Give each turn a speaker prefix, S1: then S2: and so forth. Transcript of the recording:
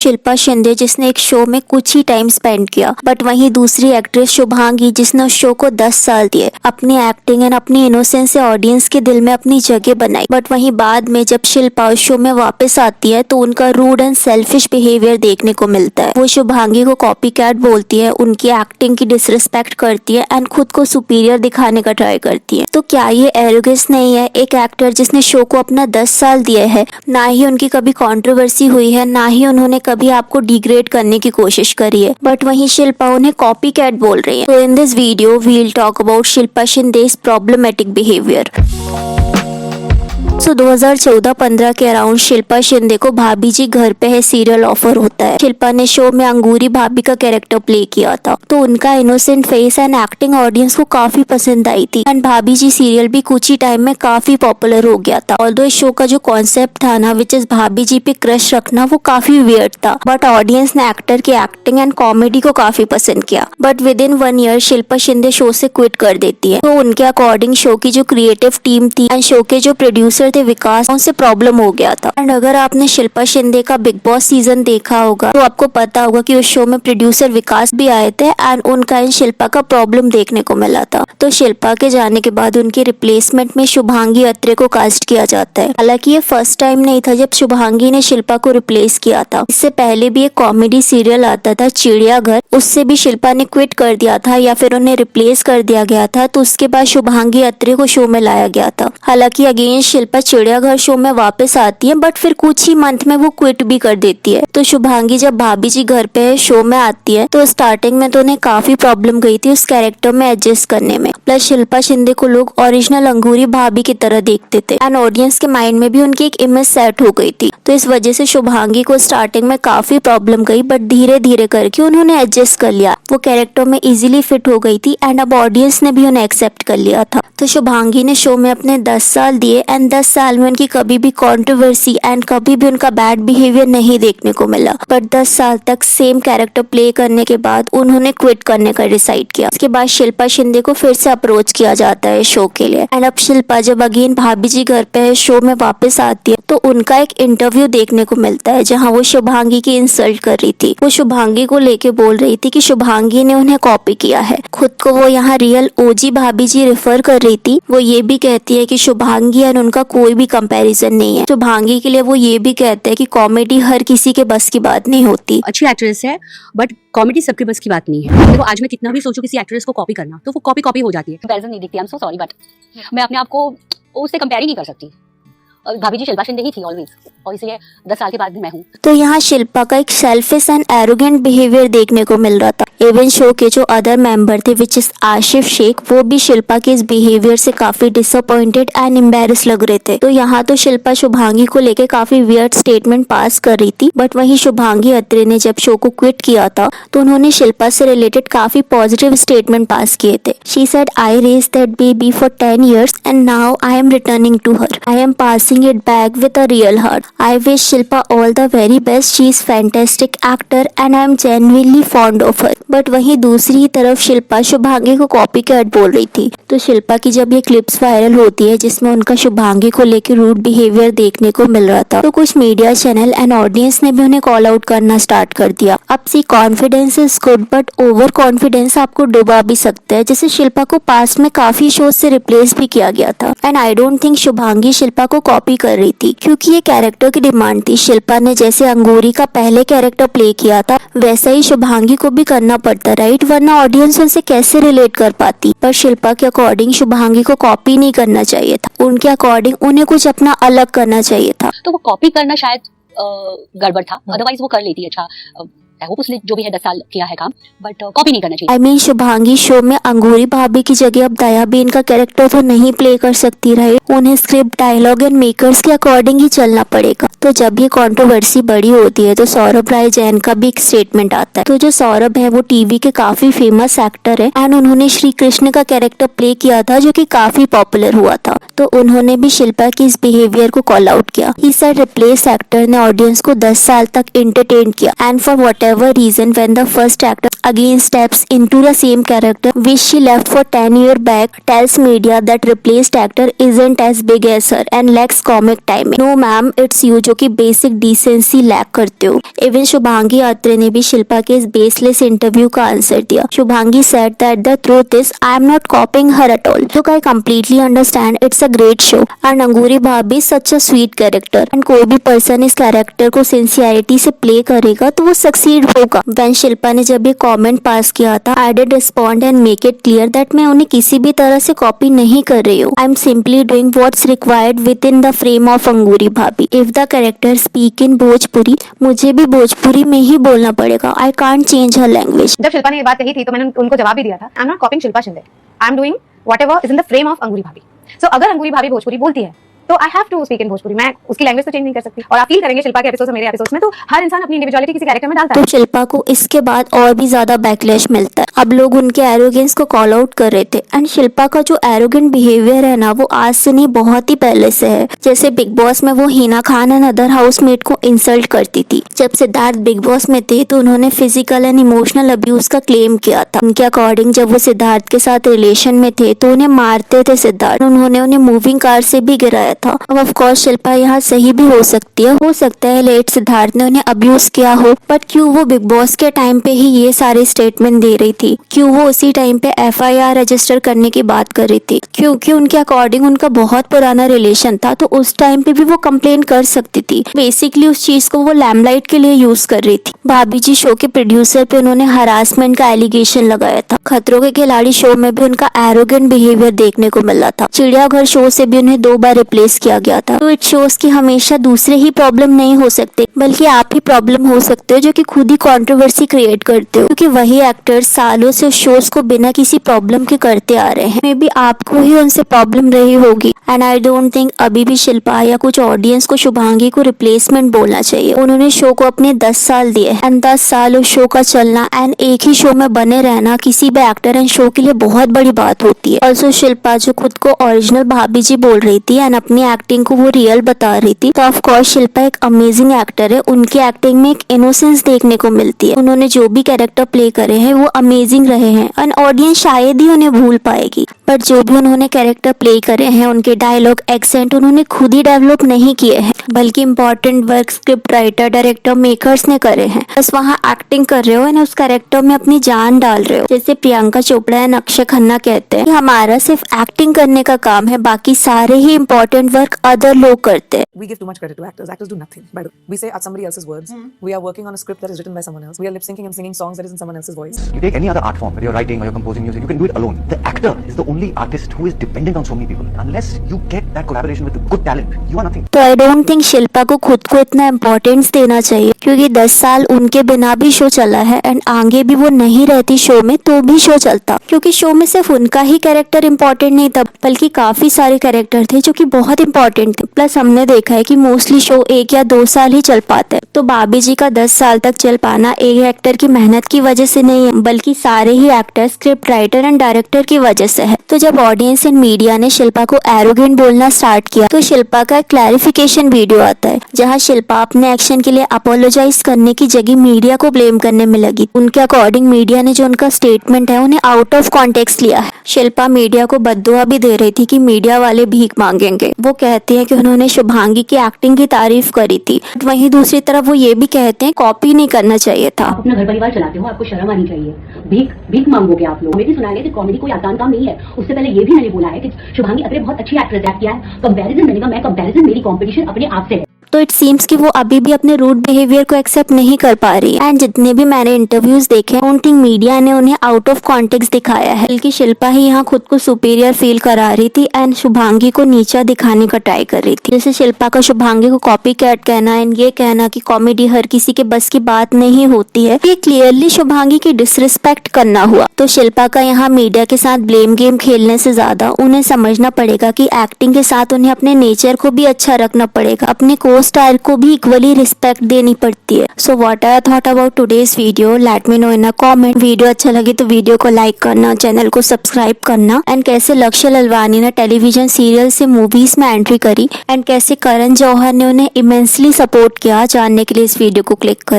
S1: शिल्पा शिंदे जिसने एक शो में कुछ ही टाइम स्पेंड किया, बट वहीं दूसरी एक्ट्रेस शुभांगी जिसने उस शो को 10 साल दिए, अपनी एक्टिंग एंड अपनी इनोसेंस से ऑडियंस के दिल में अपनी जगह बनाई। बट वहीं बाद में जब शिल्पा उस शो में वापस आती है तो उनका रूड एंड सेल्फिश बिहेवियर देखने को मिलता है। वो शुभांगी को कॉपी कैट बोलती है, उनकी एक्टिंग की डिसरिस्पेक्ट करती है एंड खुद को सुपीरियर दिखाने का ट्राई करती है। तो क्या ये एरोगेंस नहीं है? एक एक्टर जिसने शो को अपना 10 साल दिया है, ना ही उनकी कभी कंट्रोवर्सी हुई है, ना ही उन्होंने कभी आपको डिग्रेड करने की कोशिश करी है, बट वहीं शिल्पा उन्हें कॉपी कैट बोल रही है। तो in this video we'll talk about Shilpa Shinde's problematic behaviour. 2014-15 के अराउंड शिल्पा शिंदे को भाभी जी घर पे है सीरियल ऑफर होता है। शिल्पा ने शो में अंगूरी भाभी का कैरेक्टर प्ले किया था, तो उनका innocent face and acting audience को काफी पसंद आई थी एंड भाभी जी सीरियल भी कुछ ही टाइम में काफी पॉपुलर हो गया था। ऑल्दो इस शो का जो कॉन्सेप्ट था ना, विच इज भाभी जी पे क्रश रखना, वो काफी वियर्ड था, बट ऑडियंस ने एक्टर की एक्टिंग एंड कॉमेडी को काफी पसंद किया। But with in 1 year Shilpa Shinde show से क्विट कर देती है। तो उनके अकॉर्डिंग शो की जो क्रिएटिव टीम थी एंड शो के जो प्रोड्यूसर थे विकास, उनसे प्रॉब्लम हो गया था। एंड अगर आपने शिल्पा शिंदे का बिग बॉस सीजन देखा होगा तो आपको पता होगा कि उस शो में प्रोड्यूसर विकास भी आए थे एंड उनका एंड शिल्पा का प्रॉब्लम देखने को मिला था। तो शिल्पा के जाने के बाद उनके रिप्लेसमेंट में शुभांगी अत्रे को कास्ट किया जाता है। हालांकि ये फर्स्ट टाइम नहीं था जब शुभांगी ने शिल्पा को रिप्लेस किया था। इससे पहले भी एक कॉमेडी सीरियल आता था चिड़ियाघर, उससे भी शिल्पा ने क्विट कर दिया था या फिर उन्हें रिप्लेस कर दिया गया था। तो उसके बाद शुभांगी अत्रे को शो में लाया गया था। हालांकि अगेन शिल्पा चिड़ियाघर शो में वापस आती है, बट फिर कुछ ही मंथ में वो क्विट भी कर देती है। तो शुभांगी जब भाभी जी घर पे शो में आती है तो स्टार्टिंग में तो उन्हें काफी प्रॉब्लम गई थी उस कैरेक्टर में एडजस्ट करने में। प्लस शिल्पा शिंदे को लोग ओरिजिनल अंगूरी भाभी की तरह देखते थे एंड ऑडियंस के माइंड में भी उनकी एक इमेज सेट हो गई थी। तो इस वजह से शुभांगी को स्टार्टिंग में काफी प्रॉब्लम गई, बट धीरे धीरे करके उन्होंने एडजस्ट कर लिया। वो कैरेक्टर में इजीली फिट हो गई थी एंड अब ऑडियंस ने भी उन्हें एक्सेप्ट कर लिया था। तो शुभांगी ने शो में अपने 10 साल दिए एंड 10 साल में उनकी कभी भी कंट्रोवर्सी एंड कभी भी उनका बैड बिहेवियर नहीं देखने को मिला। बट 10 साल तक सेम कैरेक्टर प्ले करने के बाद उन्होंने क्विट करने का डिसाइड किया। उसके बाद शिल्पा शिंदे को फिर से अप्रोच किया जाता है शो के लिए एंड अब शिल्पा जब अगेन भाभी जी घर पे है शो में वापस आती है तो उनका एक इंटरव्यू देखने को मिलता है जहाँ वो शुभांगी की इंसल्ट कर रही थी। वो शुभांगी को लेके बोल रही थी कि शुभांगी ने उन्हें कॉपी किया है। खुद को वो यहाँ रियल ओजी भाभी जी रेफर कर रही थी। वो ये भी कहती है कि शुभांगी और उनका कोई भी कंपैरिजन नहीं है। शुभांगी के लिए वो ये भी कहते हैं कि कॉमेडी हर किसी के बस की बात नहीं होती।
S2: अच्छी एक्ट्रेस है बट कॉमेडी सबके बस की बात नहीं है। देखो आज मैं कितना भी सोचूं किसी एक्ट्रेस को कॉपी करना तो वो कॉपी हो जाती है। कंपैरिजन नहीं दिखती, I am so sorry, but मैं अपने आप को उससे कंपेयर ही नहीं कर सकती। भाभी जी शिल्पा शिंदे ही थी ऑलवेज, और इसलिए 10 साल के बाद भी मैं हूँ।
S1: तो यहाँ शिल्पा का एक सेल्फिश एंड एरोगेंट बिहेवियर देखने को मिल रहा था। इवन शो के जो अदर मेंबर थे विच इज आशिफ शेख, वो भी शिल्पा के इस बिहेवियर से काफी डिसअपॉइंटेड एंड एम्बेरस लग रहे थे। तो यहाँ तो शिल्पा शुभांगी को लेके काफी वियर्ड स्टेटमेंट पास कर रही थी, बट वहीं शुभांगी अत्रे ने जब शो को क्विट किया था तो उन्होंने शिल्पा से रिलेटेड काफी पॉजिटिव स्टेटमेंट पास किए थे। She said, I raise that baby for 10 years and now I am returning to her. I am passing it back with a real heart. I wish Shilpa all the very best. She is fantastic actor and I am genuinely fond of her. But वहीं दूसरी तरफ शिल्पा शुभांगी को copy cat बोल रही थी। तो शिल्पा की जब ये क्लिप्स वायरल होती है जिसमें उनका शुभांगी को लेकर रूड बिहेवियर देखने को मिल रहा था, तो कुछ मीडिया चैनल एंड ऑडियंस ने भी उन्हें कॉल आउट करना स्टार्ट कर दिया। अब see confidence is good but over confidence आपको डुबा भी सकता है। जैसे शिल्पा को पास्ट में काफी शोज से रिप्लेस भी किया गया था and I don't think Shubhangi Shilpa को कॉपी कर रही थी, क्योंकि ये कैरेक्टर की डिमांड थी। शिल्पा ने जैसे अंगूरी का पहले कैरेक्टर प्ले किया था वैसा ही शुभांगी को भी करना पड़ता, राइट? वरना ऑडियंस उनसे कैसे रिलेट कर पाती। पर शिल्पा के अकॉर्डिंग शुभांगी को कॉपी नहीं करना चाहिए था। उनके अकॉर्डिंग उन्हें कुछ अपना अलग करना चाहिए था।
S2: तो वो कॉपी करना शायद गड़बड़ था, अदरवाइज वो कर लेती। अच्छा आई होप उसने जो भी है 10 साल किया है काम, बट कॉपी नहीं करना चाहिए।
S1: आई मीन शुभांगी शो में अंगूरी भाभी की जगह अब दया भी इनका कैरेक्टर तो नहीं प्ले कर सकती, राइट? उन्हें स्क्रिप्ट डायलॉग एंड मेकर्स के अकॉर्डिंग ही चलना पड़ेगा। तो जब ये कंट्रोवर्सी बड़ी होती है तो सौरभ राय जैन का भी एक स्टेटमेंट आता है। तो जो सौरभ है वो टीवी के काफी फेमस एक्टर है एंड उन्होंने श्री कृष्ण का कैरेक्टर प्ले किया था जो कि काफी पॉपुलर हुआ था। तो उन्होंने भी शिल्पा की इस बिहेवियर को कॉल आउट किया। ही सेड रिप्लेस एक्टर ने ऑडियंस को 10 साल तक एंटरटेन किया and for whatever reason when the first actor again steps into the same character which she left for 10 years back, tells media that replaced actor isn't as big as her and lacks comic timing. No ma'am, it's you जो कि basic decency lack करते हो. Even Shubhangi Atre ने भी शिल्पा के इस baseless interview का answer दिया. Shubhangi said that the truth is I am not copying her at all. Look, I completely understand it's a great show and अंगूरी भाभी is such a sweet character and कोई भी person इस character को sincerity से play करेगा तो वो succeed होगा. वैन शिल्पा ने जब ये कमेंट पास किया था, I did respond and make it clear that मैं उन्हें किसी भी तरह से कॉपी नहीं कर रही हूँ. I am simply doing what's required within the frame of Angoori Bhabhi. If the character speak in Bhojpuri, मुझे भी भोजपुरी में ही बोलना पड़ेगा. I can't change her language.
S3: जब शिल्पा ने ये बात कही थी तो मैंने उनको जवाब भी दिया था, I am not copying Shilpa Shinde, I am doing whatever is in the frame of Angoori Bhabhi. So अगर अंगूरी भाभी भोजपुरी बोलती है तो I have to speak in Bhojpuri. मैं उसकी लैंग्वेज तो चेंज नहीं कर सकती. और आप फील करेंगे शिल्पा के एपिसोड्स और मेरे एपिसोड्स में तो हर इंसान अपनी इंडिविजुअलिटी किसी कैरेक्टर में डालता है.
S1: तो शिल्पा को इसके बाद और भी ज्यादा बैकलैश मिलता है. अब लोग उनके एरोगेंस को कॉल आउट कर रहे थे एंड शिल्पा का जो एरोगेंट बिहेवियर है ना, वो आज से नहीं बहुत ही पहले से है. जैसे बिग बॉस में वो Hina Khan and other housemate को इंसल्ट करती थी. जब सिद्धार्थ बिग बॉस में थे तो उन्होंने फिजिकल एंड इमोशनल अब्यूज का क्लेम किया था. उनके अकॉर्डिंग जब वो सिद्धार्थ के साथ रिलेशन में थे तो उन्हें मारते थे सिद्धार्थ. उन्होंने उन्हें मूविंग कार से भी गिराया था. अब ऑफ कोर्स शिल्पा यहाँ सही भी हो सकती है. हो सकता है लेट सिद्धार्थ ने उन्हें अब्यूज किया हो, बट क्यों वो बिग बॉस के टाइम पे ही ये सारे स्टेटमेंट दे रही थी? क्यों वो उसी टाइम पे FIR रजिस्टर करने की बात कर रही थी? क्योंकि उनके अकॉर्डिंग उनका बहुत पुराना रिलेशन था तो उस टाइम पे भी वो कंप्लेन कर सकती थी. बेसिकली उस चीज को वो लैमलाइट के लिए यूज कर रही थी. भाभी जी शो के प्रोड्यूसर पे उन्होंने हरासमेंट का एलिगेशन लगाया था. खतरों के खिलाड़ी शो में भी उनका एरोगेंट बिहेवियर देखने को मिला था. चिड़ियाघर शो से भी उन्हें 2 बार रिप्लेस किया गया था. तो इट शोज कि हमेशा दूसरे ही प्रॉब्लम नहीं हो सकते, बल्कि आप ही प्रॉब्लम हो सकते हो जो कि खुद ही कंट्रोवर्सी क्रिएट करते हो. क्योंकि वही एक्टर्स सालों से शोज को बिना किसी प्रॉब्लम के करते आ रहे हैं. मे बी आपको ही उनसे प्रॉब्लम रही होगी. एंड आई डोंट थिंक अभी भी शिल्पा या कुछ ऑडियंस को शुभांगी को रिप्लेसमेंट बोलना चाहिए. उन्होंने शो को अपने 10 साल दिए एंड 10 साल उस शो का चलना एंड एक ही शो में बने रहना किसी भी एक्टर एंड शो के लिए बहुत बड़ी बात होती है. ऑल्सो शिल्पा जो खुद को ओरिजिनल भाभी जी बोल रही थी एंड अपनी एक्टिंग को वो रियल बता रही थी, तो ऑफ कोर्स शिल्पा एक अमेजिंग एक्टर है. उनकी एक्टिंग में एक इनोसेंस देखने को मिलती है. उन्होंने जो भी कैरेक्टर प्ले करे हैं वो अमेजिंग रहे हैं एंड ऑडियंस शायद ही उन्हें भूल पाएगी. बट जो भी उन्होंने कैरेक्टर प्ले करे हैं, उनके डायलॉग एक्सेंट उन्होंने खुद ही डेवलप नहीं किए हैं, बल्कि important work script writer, director, makers ने करे हैं. बस वहाँ एक्टिंग कर रहे हो एंड उस कैरेक्टर में अपनी जान डाल रहे हो. जैसे प्रियंका चोपड़ा एंड अक्षय खन्ना कहते हैं कि हमारा सिर्फ एक्टिंग करने का काम है, बाकी सारे ही इंपॉर्टेंट वर्क अदर लोग करते हैं.
S4: We give too much credit to actors. Actors do nothing. By the way, we say somebody else's words. We are working on a script that is written by someone else. We are lip syncing and singing songs that is in someone else's voice.
S5: You take any other art form, whether you're writing or you're composing music, you can do it alone. The actor is the only artist who is dependent on so many people. Unless you get that collaboration with good talent, you are nothing.
S1: तो I don't think Shilpa को खुद को इतना importance देना चाहिए, क्योंकि 10 साल उनके बिना भी शो चला है एंड आगे भी वो नहीं रहती शो में तो भी शो चलता. क्योंकि शो में सिर्फ उनका ही कैरेक्टर इम्पोर्टेंट नहीं था, बल्कि काफी सारे कैरेक्टर थे जो कि बहुत इंपॉर्टेंट थे. प्लस हमने देखा है कि मोस्टली शो 1 या 2 साल ही चल पाते हैं. तो भाभी जी का 10 साल तक चल पाना एक एक्टर की मेहनत की वजह से नहीं है, बल्कि सारे ही actor, script writer and director की वजह से है. तो जब ऑडियंस एंड मीडिया ने शिल्पा को एरोगेंट बोलना स्टार्ट किया तो शिल्पा का क्लैरिफिकेशन वीडियो आता है जहाँ शिल्पा अपने एक्शन के लिए अपोलोजाइज करने की जगह मीडिया को ब्लेम करने में लगी. उनके अकॉर्डिंग मीडिया ने जो उनका स्टेटमेंट है उन्हें आउट ऑफ कॉन्टेक्स्ट लिया है. शिल्पा मीडिया को बद्दुआ भी दे रही थी कि मीडिया वाले भीख मांगेंगे. वो कहती है कि उन्होंने शुभांगी की एक्टिंग की तारीफ करी थी, वहीं दूसरी तरफ वो ये भी कहते हैं कॉपी नहीं करना चाहिए था.
S2: आप अपना घर परिवार चलाते हो, आपको शर्म आनी चाहिए. भीख भीख मांगोगे आप लोग. कॉमेडी सुनाने कि कॉमेडी कोई आसान काम नहीं है. उससे पहले ये भी मैंने बोला है कि शुभांगी अत्रे बहुत अच्छी एक्ट्रेस है. किया है कंपैरिजन मैंने कहा, मैं कंपैरिजन मेरी कंपटीशन अपने आप से है.
S1: तो इट सीम्स कि वो अभी भी अपने रूड बिहेवियर को एक्सेप्ट नहीं कर पा रही है. एंड जितने भी मैंने इंटरव्यूज देखे, आई डोंट थिंक मीडिया ने उन्हें आउट ऑफ कॉन्टेक्स्ट दिखाया है, बल्कि शिल्पा ही यहाँ खुद को सुपीरियर फील करा रही थी एंड शुभांगी को नीचा दिखाने का ट्राई कर रही थी. जैसे शिल्पा का शुभांगी को कॉपी कैट कहना एंड ये कहना कि कॉमेडी हर किसी के बस की बात नहीं होती है, ये क्लियरली शुभांगी की डिसरिस्पेक्ट करना हुआ. तो शिल्पा का यहाँ मीडिया के साथ ब्लेम गेम खेलने से ज्यादा उन्हें समझना पड़ेगा कि एक्टिंग के साथ उन्हें अपने नेचर को भी अच्छा रखना पड़ेगा, अपने को स्टार को भी इक्वली रिस्पेक्ट देनी पड़ती है. So what I thought about today's video, let me know in a comment. Video अच्छा लगे तो वीडियो को लाइक करना, चैनल को सब्सक्राइब करना. एंड कैसे लक्ष्य ललवानी ने टेलीविजन सीरियल से मूवीज में एंट्री करी एंड कैसे करण जौहर ने उन्हें इमेंसली सपोर्ट किया, जानने के लिए इस वीडियो को क्लिक करें.